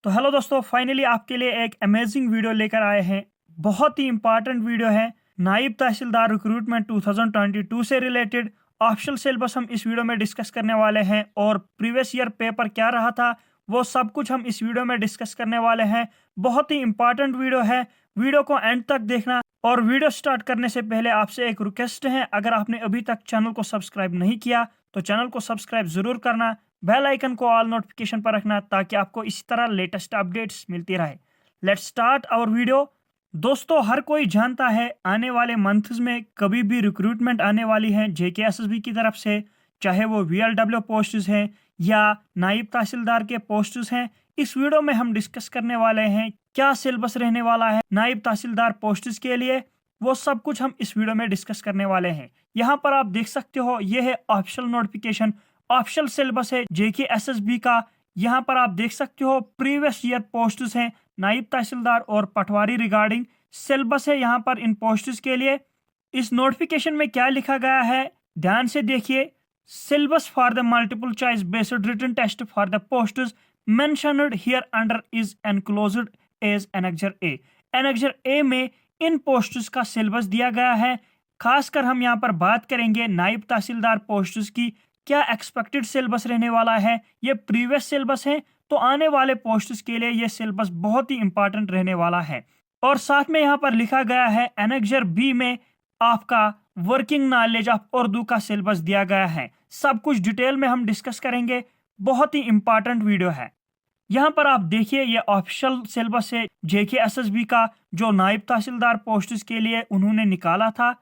तो हेलो दोस्तों, फाइनली आपके लिए एक अमेजिंग वीडियो लेकर आए हैं। बहुत ही इंपॉर्टेंट वीडियो है। नायब तहसीलदार रिक्रूटमेंट 2022 से रिलेटेड ऑप्शनल सिलेबस हम इस वीडियो में डिस्कस करने वाले हैं और प्रीवियस ईयर पेपर क्या रहा था वो सब कुछ हम इस वीडियो में डिस्कस करने वाले हैं। बहुत ही इंपॉर्टेंट वीडियो है, वीडियो को एंड तक देखना। और वीडियो स्टार्ट करने से पहले आपसे एक रिक्वेस्ट है, अगर आपने अभी तक चैनल को सब्सक्राइब नहीं किया तो चैनल को सब्सक्राइब जरूर करना, बेल आइकन को ऑल नोटिफिकेशन पर रखना ताकि आपको इसी तरह लेटेस्ट अपडेट्स मिलती रहे। Let's start our video. दोस्तों, हर कोई जानता है आने वाले मंथ्स में कभी भी रिक्रूटमेंट आने वाली है जेकेएसएसबी की तरफ से, चाहे वो वीएलडब्ल्यू पोस्ट्स हैं या नायब तहसीलदार के पोस्ट्स हैं। इस वीडियो में हम डिस्कस करने वाले हैं क्या सिलेबस रहने वाला है नायब तहसीलदार पोस्ट्स के लिए, वो सब कुछ हम इस वीडियो में डिस्कस करने वाले हैं। यहाँ पर आप देख सकते हो, ये है ऑफिशियल नोटिफिकेशन, ऑफिशियल सिलेबस है जेकेएसएसबी का। यहाँ पर आप देख सकते हो प्रीवियस ईयर पोस्ट्स हैं नायब तहसीलदार और पटवारी रिगार्डिंग सिलेबस है यहाँ पर इन पोस्ट्स के लिए। इस नोटिफिकेशन में क्या लिखा गया है ध्यान से देखिए। Syllabus for the multiple choice based written test for the posts mentioned here under is enclosed as annexure A. Annexure A में इन पोस्ट्स का सिलेबस दिया गया है। खासकर हम यहाँ पर बात करेंगे नायब तहसीलदार पोस्ट्स की, क्या एक्सपेक्टेड सिलेबस रहने वाला है। ये प्रीवियस सिलेबस है, तो आने वाले पोस्ट्स के लिए ये सिलेबस बहुत ही इंपॉर्टेंट रहने वाला है। और साथ में यहाँ पर लिखा गया है एनेक्जर बी में आपका वर्किंग नॉलेज ऑफ उर्दू का सिलेबस दिया गया है। सब कुछ डिटेल में हम डिस्कस करेंगे, बहुत ही इंपॉर्टेंट वीडियो है। यहाँ पर आप देखिए, ये ऑफिशियल सिलेबस है जेकेएसएसबी का जो नायब तहसीलदार पोस्ट्स के लिए उन्होंने निकाला था।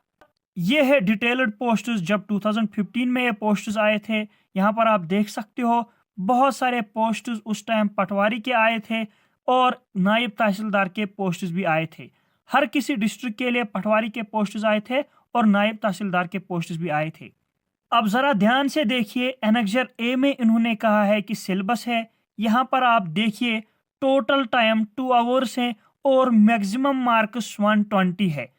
ये है डिटेल्ड पोस्ट्स जब 2015 में ये पोस्ट्स आए थे। यहाँ पर आप देख सकते हो बहुत सारे पोस्ट्स उस टाइम पटवारी के आए थे और नायब तहसीलदार के पोस्ट्स भी आए थे। हर किसी डिस्ट्रिक्ट के लिए पटवारी के पोस्ट्स आए थे और नायब तहसीलदार के पोस्ट्स भी आए थे। अब जरा ध्यान से देखिए, एनेक्जर ए में इन्होंने कहा है कि सिलेबस है। यहाँ पर आप देखिए टोटल टाइम 2 आवर्स है और मैक्सिमम मार्क्स 120 है।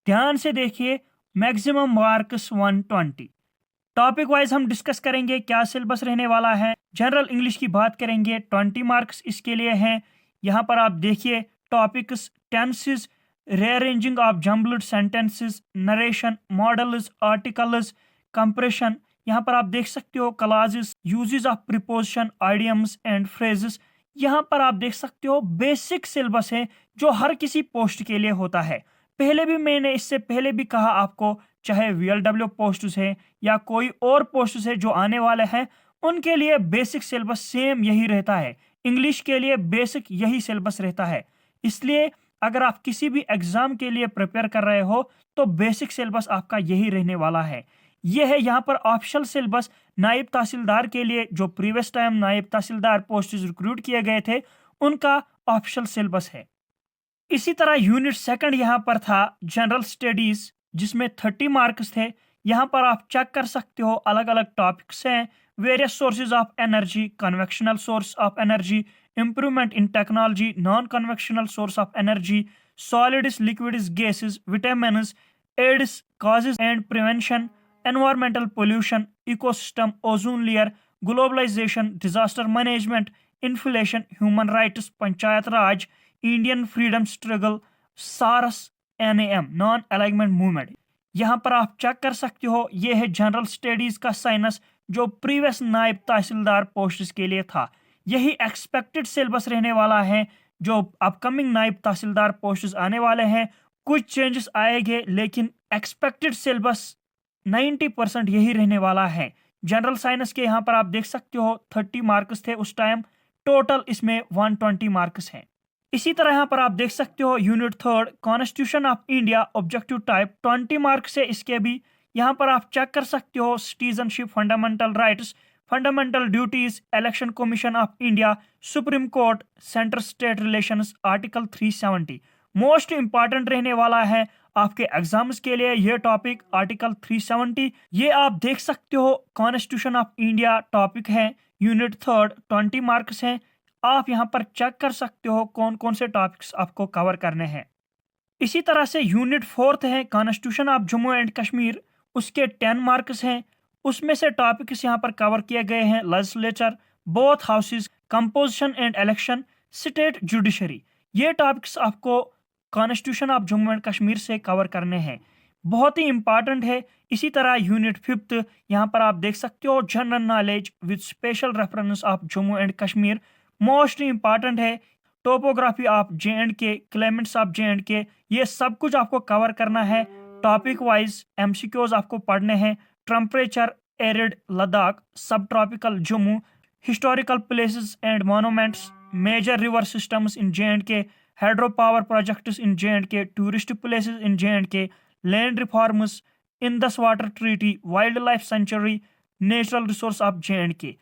ध्यान से देखिए, मैक्सिमम मार्क्स 120। टॉपिक वाइज हम डिस्कस करेंगे क्या सिलेबस रहने वाला है। जनरल इंग्लिश की बात करेंगे, 20 मार्क्स इसके लिए हैं। यहाँ पर आप देखिए topics tenses, rearranging of jumbled sentences, narration, models, articles, compression. यहाँ पर आप देख सकते हो clauses, uses of preposition, idioms and phrases. यहाँ पर आप देख सकते हो बेसिक सिलेबस है जो हर किसी पोस्ट के लिए होता है। पहले भी मैंने इससे पहले भी कहा आपको, चाहे वीएलडब्ल्यू पोस्ट है या कोई और पोस्ट है जो आने वाले हैं, उनके लिए बेसिक सिलेबस सेम यही रहता है। इंग्लिश के लिए बेसिक यही सिलेबस रहता है। इसलिए अगर आप किसी भी एग्जाम के लिए प्रिपेयर कर रहे हो तो बेसिक सिलेबस आपका यही रहने वाला है। यह है यहाँ पर ऑफिशियल सिलेबस नायब तहसीलदार के लिए, जो प्रीवियस टाइम नायब तहसीलदार पोस्ट रिक्रूट किए गए थे उनका ऑफिशियल सिलेबस है। इसी तरह यूनिट सेकंड यहाँ पर था जनरल स्टडीज, जिसमें 30 मार्क्स थे। यहाँ पर आप चेक कर सकते हो अलग अलग टॉपिक्स हैं। Various sources of energy, conventional source of energy, improvement in technology, non conventional source of energy, solids, liquids, gases, vitamins, AIDS, causes and prevention, environmental pollution, ecosystem, ozone layer, globalisation, disaster management, inflation, human rights, panchayat raj, Indian freedom struggle, SAARC, NAM, non alignment movement. यहाँ पर आप check कर सकते हो, ये है general studies का science जो प्रीवियस नायब तहसीलदार पोस्ट्स के लिए था। यही एक्सपेक्टेड सिलेबस रहने वाला है जो अपकमिंग नायब तहसीलदार पोस्ट्स आने वाले हैं। कुछ चेंजेस आएंगे लेकिन एक्सपेक्टेड सिलेबस 90% यही रहने वाला है। जनरल साइंस के यहाँ पर आप देख सकते हो 30 मार्क्स थे उस टाइम, टोटल इसमें 120 मार्क्स हैं। इसी तरह यहाँ पर आप देख सकते हो unit third constitution of India objective type, 20 marks है इसके भी। यहाँ पर आप चेक कर सकते हो citizenship, fundamental rights, fundamental duties, election commission of India, supreme court, centre state relations, article 370। Most important रहने वाला है आपके एग्जाम्स के लिए ये टॉपिक, आर्टिकल 370। ये आप देख सकते हो कॉन्स्टिट्यूशन ऑफ इंडिया टॉपिक है, यूनिट थर्ड, 20 मार्क्स हैं। आप यहाँ पर चेक कर सकते हो कौन कौन से टॉपिक्स आपको कवर करने हैं। इसी तरह से यूनिट फोर्थ है constitution of Jammu and Kashmir, उसके 10 मार्क्स हैं। उसमें से टॉपिक्स यहाँ पर कवर किए गए हैं legislature, both houses, composition and election, state judiciary. ये टॉपिक्स आपको constitution of Jammu and Kashmir से कवर करने हैं, बहुत ही इंपॉर्टेंट है। इसी तरह यूनिट 5 यहाँ पर आप देख सकते हो, general knowledge with special reference of Jammu and Kashmir, most important है। Topography of J&K, climates of J&K, ये सब कुछ आपको कवर करना है। टॉपिक वाइज MCQs आपको पढ़ने हैं। Temperature arid Ladakh, sub tropical Jammu, historical places and monuments, major river systems in J&K, hydro power projects in J&K, tourist places in J&K, land reforms, Indus water treaty, wild life sanctuary, natural resource of J&K।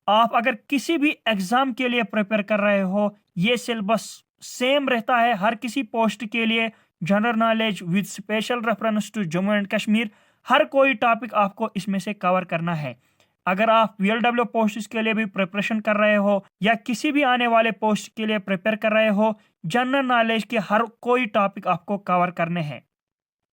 आप अगर किसी भी exam के लिए prepare कर रहे हो, ये सिलेबस सेम रहता है हर किसी पोस्ट के लिए। General knowledge with special reference to Jammu and Kashmir, हर कोई टॉपिक आपको इसमें से कवर करना है। अगर आप VLW पोस्ट के लिए भी प्रिपरेशन कर रहे हो या किसी भी आने वाले पोस्ट के लिए प्रिपेयर कर रहे हो, जनरल नॉलेज के हर कोई टॉपिक आपको कवर करने हैं।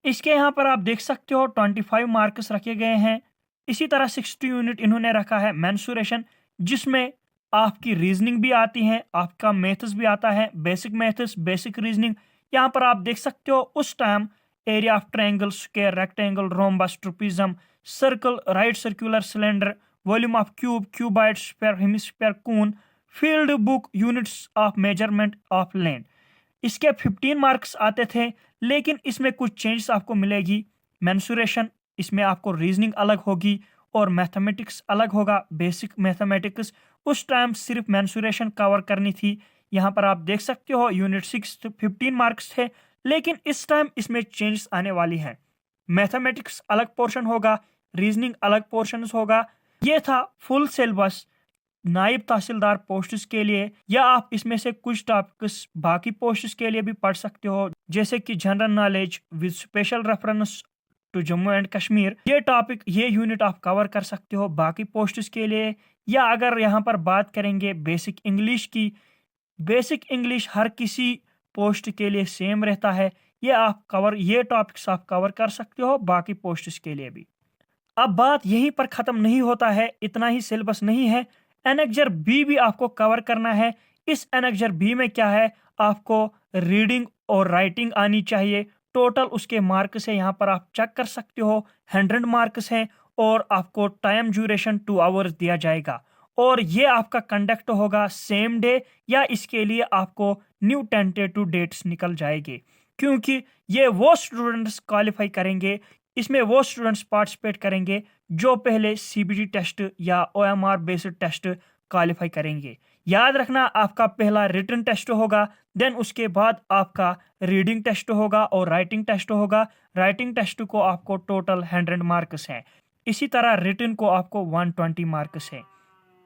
इसके यहाँ पर आप देख सकते हो 25 मार्क्स रखे गए हैं। इसी तरह 60 यूनिट इन्होंने रखा है मेंसुरेशन, जिसमें आपकी रीजनिंग भी आती है, आपका मैथ्स भी आता है, बेसिक मैथ्स, बेसिक रीजनिंग। यहाँ पर आप देख सकते हो उस time area of triangle, square, rectangle, rhombus, trapezium, circle, right circular cylinder, volume of cube, cuboid, sphere, hemisphere, cone, field book, units of measurement of land. इसके 15 मार्क्स आते थे, लेकिन इसमें कुछ चेंजेस आपको मिलेगी। मेंसुरेशन, इसमें आपको रीजनिंग अलग होगी और मैथमेटिक्स अलग होगा। बेसिक मैथमेटिक्स उस टाइम सिर्फ मेंसुरेशन कवर करनी थी। यहाँ पर आप देख सकते हो यूनिट 6 15 मार्क्स थे, लेकिन इस टाइम इसमें चेंजेस आने वाली हैं। मैथमेटिक्स अलग पोर्शन होगा, रीजनिंग अलग पोर्शन होगा। ये था फुल सिलेबस नायब तहसीलदार पोस्ट्स के लिए, या आप इसमें से कुछ टॉपिक्स बाकी पोस्ट्स के लिए भी पढ़ सकते हो, जैसे कि general knowledge with special reference to Jammu and Kashmir. ये टॉपिक, ये यूनिट आप कवर कर सकते हो बाकी पोस्ट्स के लिए। या अगर यहाँ पर बात करेंगे बेसिक इंग्लिश की, बेसिक इंग्लिश हर किसी पोस्ट के लिए सेम रहता है। ये टॉपिक्स आप कवर कर सकते हो बाकी पोस्ट्स के लिए भी। अब बात यहीं पर खत्म नहीं होता है, इतना ही सिलेबस नहीं है। एनेक्जर बी भी आपको कवर करना है। इस एनेक्जर बी में क्या है, आपको रीडिंग और राइटिंग आनी चाहिए। टोटल उसके मार्क्स है, यहाँ पर आप चेक कर सकते हो, 100 मार्क्स हैं और आपको टाइम ड्यूरेशन 2 आवर्स दिया जाएगा। और ये आपका कंडक्ट होगा सेम डे, या इसके लिए आपको न्यू टेंटेटिव डेट्स निकल जाएंगे, क्योंकि ये वो स्टूडेंट्स क्वालिफाई करेंगे, इसमें वो स्टूडेंट्स पार्टिसिपेट करेंगे जो पहले CBT टेस्ट या OMR बेस्ड टेस्ट क्वालिफाई करेंगे। याद रखना, आपका पहला रिटन टेस्ट होगा, देन उसके बाद आपका रीडिंग टेस्ट होगा और राइटिंग टेस्ट होगा। राइटिंग टेस्ट को आपको टोटल 100 मार्क्स है, इसी तरह रिटन को आपको 120 मार्क्स है।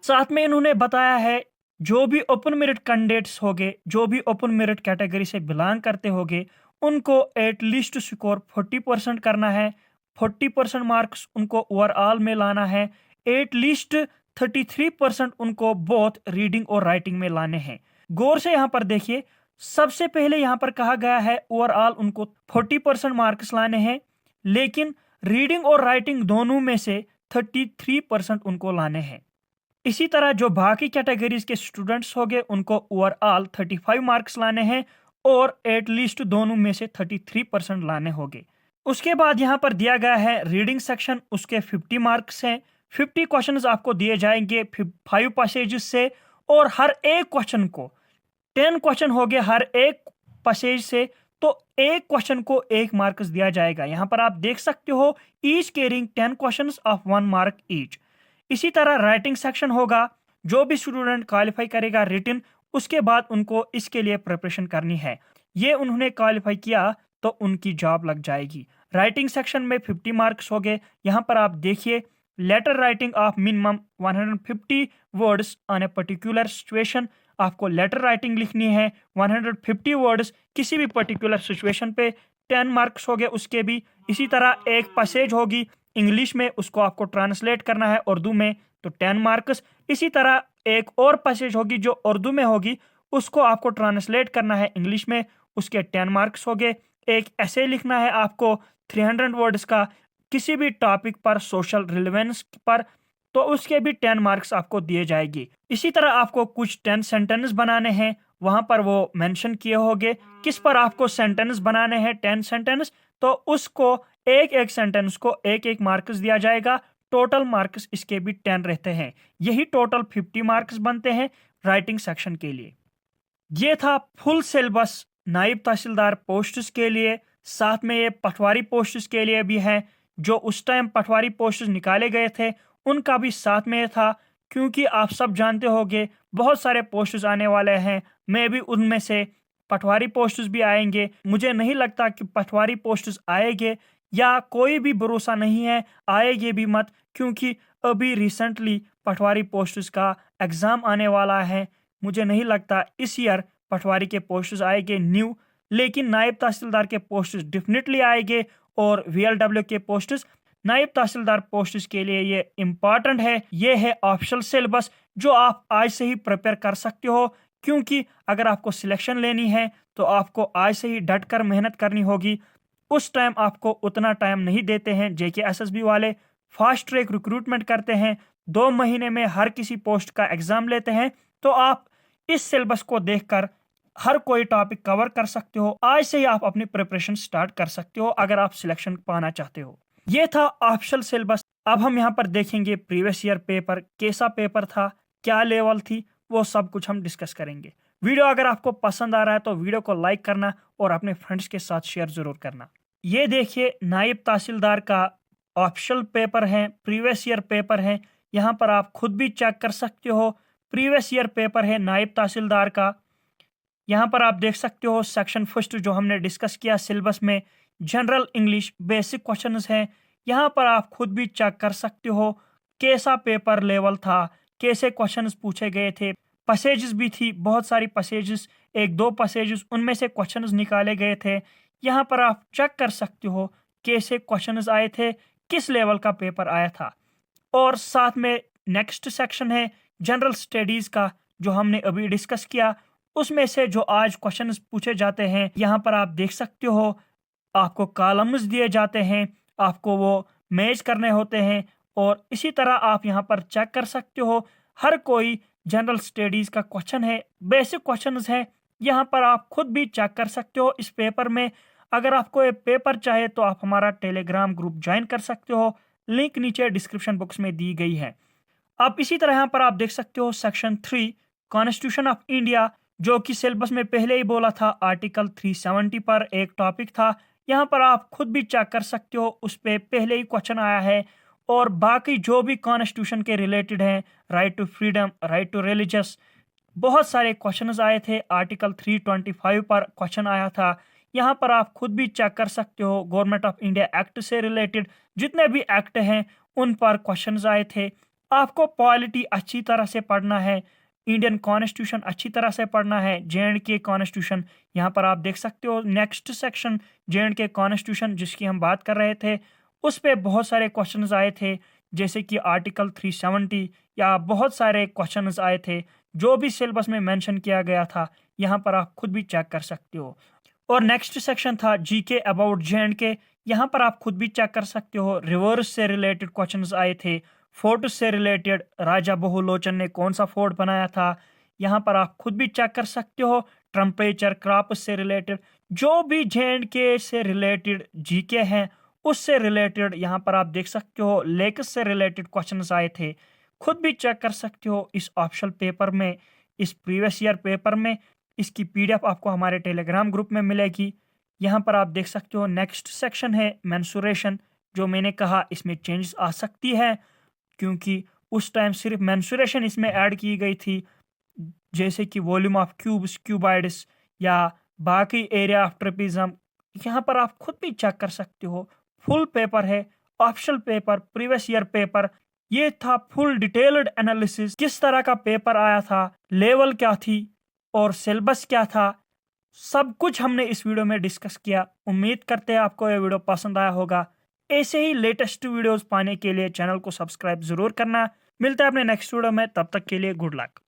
साथ में इन्होंने बताया है जो भी ओपन मेरिट कैंडिडेट्स होंगे, जो भी ओपन मेरिट कैटेगरी से बिलोंग करते होंगे, उनको एटलीस्ट स्कोर 40% करना है। 40% मार्क्स उनको ओवरऑल में लाना है। एटलीस्ट 33% उनको बोथ रीडिंग और राइटिंग में लाने हैं। गौर से यहाँ पर देखिए, सबसे पहले यहाँ पर कहा गया है ओवरऑल उनको 40% मार्क्स लाने हैं, लेकिन रीडिंग और राइटिंग दोनों में से 33% उनको लाने हैं। इसी तरह जो बाकी कैटेगरीज के स्टूडेंट्स होंगे, उनको ओवरऑल 35 मार्क्स लाने हैं और एटलीस्ट दोनों में से 33% लाने होंगे। उसके बाद यहाँ पर दिया गया है रीडिंग सेक्शन, उसके 50 मार्क्स हैं। 50 क्वेश्चंस आपको दिए जाएंगे 5 पैसेजेस से, और हर एक क्वेश्चन को 10 क्वेश्चन हो गए हर एक पैसेज से, तो एक क्वेश्चन को 1 मार्क्स दिया जाएगा। यहाँ पर आप देख सकते हो each carrying 10 questions of 1 mark each. इसी तरह राइटिंग सेक्शन होगा, जो भी स्टूडेंट क्वालिफाई करेगा रिटन, उसके बाद उनको इसके लिए प्रिपरेशन करनी है। ये उन्होंने क्वालिफाई किया तो उनकी जॉब लग जाएगी। राइटिंग सेक्शन में 50 मार्क्स हो गए। यहाँ पर आप देखिए, letter writing of minimum 150 words on a particular situation. आपको लेटर राइटिंग लिखनी है 150 वर्ड्स किसी भी पर्टिकुलर सिचुएशन पे, 10 मार्क्स हो गए उसके भी। इसी तरह एक पैसेज होगी इंग्लिश में, उसको आपको ट्रांसलेट करना है उर्दू में, तो 10 मार्क्स। इसी तरह एक और पैसेज होगी जो उर्दू में होगी, उसको आपको ट्रांसलेट करना है इंग्लिश में, उसके 10 मार्क्स हो गए। एक ऐसे लिखना है आपको 300 वर्ड्स का किसी भी टॉपिक पर, सोशल रिलेवेंस पर, तो उसके भी 10 मार्क्स आपको दिए जाएगी। इसी तरह आपको कुछ 10 सेंटेंस बनाने हैं, वहां पर वो मेंशन किए होंगे किस पर आपको सेंटेंस बनाने हैं, 10 सेंटेंस। तो उसको एक एक सेंटेंस को एक एक मार्क्स दिया जाएगा। टोटल मार्क्स इसके भी 10 रहते हैं। यही टोटल 50 मार्क्स बनते हैं राइटिंग सेक्शन के लिए। ये था फुल सिलेबस नायब तहसीलदार पोस्ट्स के लिए। साथ में ये पटवारी पोस्ट्स के लिए भी है। जो उस टाइम पटवारी पोस्ट्स निकाले गए थे उनका भी साथ में था, क्योंकि आप सब जानते होंगे बहुत सारे पोस्ट्स आने वाले हैं। मैं भी उनमें से पटवारी पोस्ट्स भी आएंगे। मुझे नहीं लगता कि पटवारी पोस्ट्स आएंगे, या कोई भी भरोसा नहीं है आएंगे भी मत, क्योंकि अभी रिसेंटली पटवारी पोस्ट्स का एग्जाम आने वाला है। मुझे नहीं लगता इस ईयर पटवारी के पोस्ट्स आएंगे न्यू, लेकिन नायब तहसीलदार के पोस्ट्स डेफिनेटली आएंगे। और वीएलडब्ल्यू के पोस्ट्स, नायब तहसीलदार पोस्ट्स के लिए ये इम्पॉर्टेंट है। ये है ऑप्शनल सिलेबस जो आप आज से ही प्रिपेयर कर सकते हो, क्योंकि अगर आपको सिलेक्शन लेनी है तो आपको आज से ही डट कर मेहनत करनी होगी। उस टाइम आपको उतना टाइम नहीं देते हैं। जेके एसएसबी वाले फास्ट ट्रैक रिक्रूटमेंट करते हैं, 2 महीने में हर किसी पोस्ट का एग्जाम लेते हैं। तो आप इस सिलेबस को देखकर हर कोई टॉपिक कवर कर सकते हो। आज से ही आप अपनी प्रिपरेशन स्टार्ट कर सकते हो अगर आप सिलेक्शन पाना चाहते हो। ये था ऑप्शनल सिलेबस। अब हम यहाँ पर देखेंगे प्रीवियस ईयर पेपर कैसा पेपर था, क्या लेवल थी, वो सब कुछ हम डिस्कस करेंगे। वीडियो अगर आपको पसंद आ रहा है तो वीडियो को लाइक करना और अपने फ्रेंड्स के साथ शेयर जरूर करना। ये देखिए नायब तहसीलदार का ऑप्शनल पेपर है, प्रीवियस ईयर पेपर है। यहाँ पर आप खुद भी चेक कर सकते हो। प्रीवियस ईयर पेपर है नायब तहसीलदार का। यहाँ पर आप देख सकते हो सेक्शन फर्स्ट जो हमने डिस्कस किया सिलेबस में, जनरल इंग्लिश बेसिक क्वेश्चंस हैं। यहाँ पर आप खुद भी चेक कर सकते हो कैसा पेपर लेवल था, कैसे क्वेश्चंस पूछे गए थे। पैसेजेस भी थी, बहुत सारी पैसेजेस, 1-2 पैसेजेस उनमें से क्वेश्चंस निकाले गए थे। यहाँ पर आप चेक कर सकते हो कैसे क्वेश्चंस आए थे, किस लेवल का पेपर आया था। और साथ में नेक्स्ट सेक्शन है जनरल स्टडीज का, जो हमने अभी डिस्कस किया। उसमें से जो आज क्वेश्चंस पूछे जाते हैं, यहाँ पर आप देख सकते हो आपको कॉलम्स दिए जाते हैं, आपको वो मैच करने होते हैं। और इसी तरह आप यहाँ पर चेक कर सकते हो हर कोई जनरल स्टडीज का क्वेश्चन है, बेसिक क्वेश्चंस है। यहाँ पर आप खुद भी चेक कर सकते हो इस पेपर में। अगर आपको ये पेपर चाहे तो आप हमारा टेलीग्राम ग्रुप ज्वाइन कर सकते हो, लिंक नीचे डिस्क्रिप्शन बॉक्स में दी गई है। अब इसी तरह यहाँ पर आप देख सकते हो सेक्शन 3 कॉन्स्टिट्यूशन ऑफ इंडिया, जो कि सिलेबस में पहले ही बोला था आर्टिकल 370 पर एक टॉपिक था। यहाँ पर आप खुद भी चेक कर सकते हो, उस पे पहले ही क्वेश्चन आया है। और बाकी जो भी कॉन्स्टिट्यूशन के रिलेटेड हैं, right to freedom, right to religious, बहुत सारे क्वेश्चंस आए थे। आर्टिकल 325 पर क्वेश्चन आया था। यहाँ पर आप खुद भी चेक कर सकते हो गवर्नमेंट ऑफ इंडिया एक्ट से रिलेटेड जितने भी एक्ट हैं उन पर क्वेश्चंस आए थे। आपको पॉलिटी अच्छी तरह से पढ़ना है, इंडियन कॉन्स्टिट्यूशन अच्छी तरह से पढ़ना है, जेएंडके कॉन्स्टिट्यूशन। यहाँ पर आप देख सकते हो नेक्स्ट सेक्शन जेएंडके कॉन्स्टिट्यूशन जिसकी हम बात कर रहे थे, उस पे बहुत सारे क्वेश्चंस आए थे, जैसे कि आर्टिकल 370 या बहुत सारे क्वेश्चंस आए थे जो भी सिलेबस में मेंशन किया गया था। यहाँ पर आप खुद भी चेक कर सकते हो। और नेक्स्ट सेक्शन था जीके अबाउट जेएंडके। यहाँ पर आप खुद भी चेक कर सकते हो, रिवर्स से रिलेटेड क्वेश्चंस आए थे। फोर्ट से रिलेटेड राजा बहुलोचन ने कौन सा फोर्ट बनाया था, यहाँ पर आप खुद भी चेक कर सकते हो। टेम्परेचर क्रॉप से रिलेटेड जो भी जेएंडके से रिलेटेड जीके हैं उससे रिलेटेड यहाँ पर आप देख सकते हो। लेक्स से रिलेटेड क्वेश्चंस आए थे, खुद भी चेक कर सकते हो इस ऑप्शनल पेपर में, इस प्रीवियस ईयर पेपर में। इसकी पीडीएफ आपको हमारे टेलीग्राम ग्रुप में मिलेगी। यहाँ पर आप देख सकते हो नेक्स्ट सेक्शन है मेंसुरेशन। जो मैंने कहा इसमें चेंजेस आ सकती है, क्योंकि उस टाइम सिर्फ मेंसुरेशन इसमें ऐड की गई थी, जैसे कि वॉल्यूम ऑफ क्यूब्स, क्यूबाइड्स या बाकी एरिया ऑफ ट्रेपेजियम। यहाँ पर आप खुद भी चेक कर सकते हो। फुल पेपर है, optional paper, previous year paper. ये था फुल डिटेल्ड एनालिसिस, किस तरह का पेपर आया था, लेवल क्या थी और सिलेबस क्या था, सब कुछ हमने इस वीडियो में डिस्कस किया। उम्मीद करते हैं आपको ये वीडियो पसंद आया होगा। ऐसे ही लेटेस्ट वीडियोस पाने के लिए चैनल को सब्सक्राइब जरूर करना। मिलते हैं अपने नेक्स्ट वीडियो में, तब तक के लिए गुड लक।